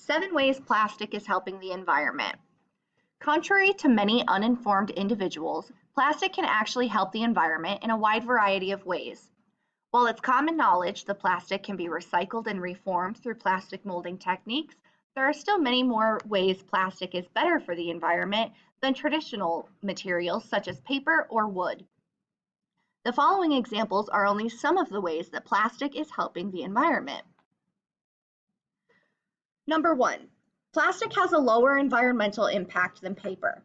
7 ways plastic is helping the environment. Contrary to many uninformed individuals, plastic can actually help the environment in a wide variety of ways. While it's common knowledge the plastic can be recycled and reformed through plastic molding techniques, there are still many more ways plastic is better for the environment than traditional materials such as paper or wood. The following examples are only some of the ways that plastic is helping the environment. Number 1. Plastic has a lower environmental impact than paper.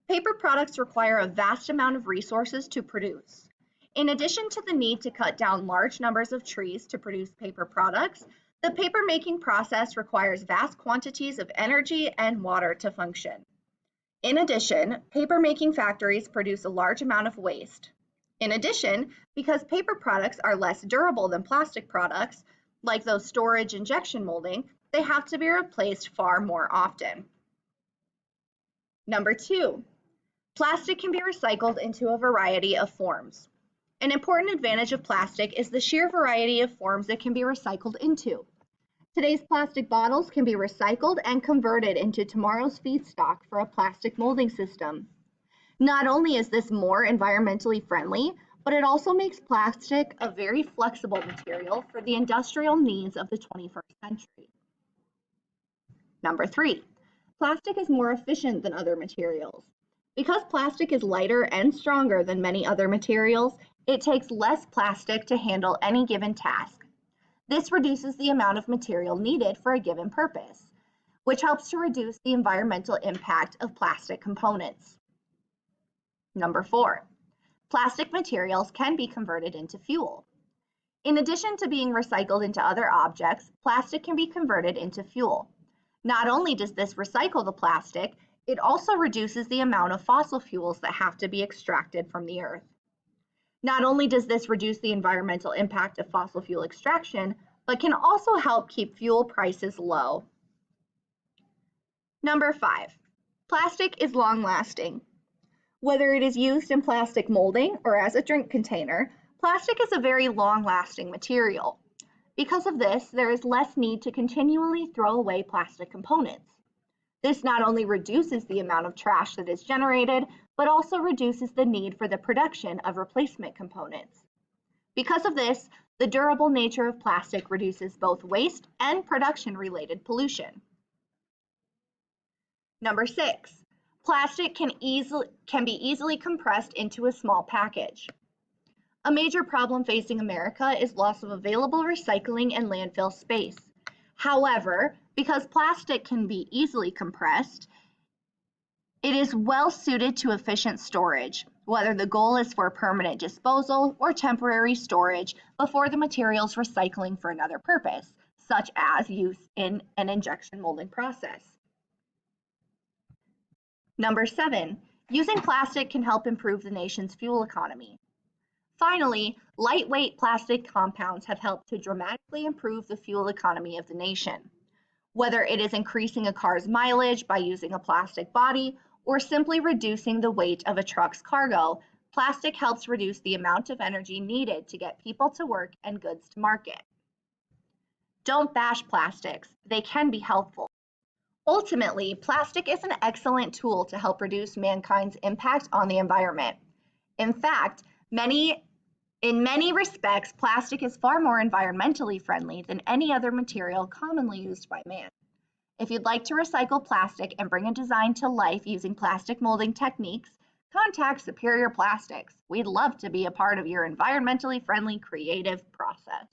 Paper products require a vast amount of resources to produce. In addition to the need to cut down large numbers of trees to produce paper products, the paper making process requires vast quantities of energy and water to function. In addition, paper making factories produce a large amount of waste. In addition, because paper products are less durable than plastic products, like those storage injection molding, they have to be replaced far more often. Number 2, plastic can be recycled into a variety of forms. An important advantage of plastic is the sheer variety of forms it can be recycled into. Today's plastic bottles can be recycled and converted into tomorrow's feedstock for a plastic molding system. Not only is this more environmentally friendly, but it also makes plastic a very flexible material for the industrial needs of the 21st century. Number 3, plastic is more efficient than other materials. Because plastic is lighter and stronger than many other materials, it takes less plastic to handle any given task. This reduces the amount of material needed for a given purpose, which helps to reduce the environmental impact of plastic components. Number 4, plastic materials can be converted into fuel. In addition to being recycled into other objects, plastic can be converted into fuel. Not only does this recycle the plastic, it also reduces the amount of fossil fuels that have to be extracted from the earth. Not only does this reduce the environmental impact of fossil fuel extraction, but can also help keep fuel prices low. Number 5, plastic is long-lasting. Whether it is used in plastic molding or as a drink container, plastic is a very long-lasting material. Because of this, there is less need to continually throw away plastic components. This not only reduces the amount of trash that is generated, but also reduces the need for the production of replacement components. Because of this, the durable nature of plastic reduces both waste and production-related pollution. Number 6, plastic can be easily compressed into a small package. A major problem facing America is loss of available recycling and landfill space. However, because plastic can be easily compressed, it is well suited to efficient storage, whether the goal is for permanent disposal or temporary storage before the material's recycling for another purpose, such as use in an injection molding process. Number 7, using plastic can help improve the nation's fuel economy. Finally, lightweight plastic compounds have helped to dramatically improve the fuel economy of the nation. Whether it is increasing a car's mileage by using a plastic body or simply reducing the weight of a truck's cargo, plastic helps reduce the amount of energy needed to get people to work and goods to market. Don't bash plastics, they can be helpful. Ultimately, plastic is an excellent tool to help reduce mankind's impact on the environment. In fact, in many respects, plastic is far more environmentally friendly than any other material commonly used by man. If you'd like to recycle plastic and bring a design to life using plastic molding techniques, contact Superior Plastics. We'd love to be a part of your environmentally friendly creative process.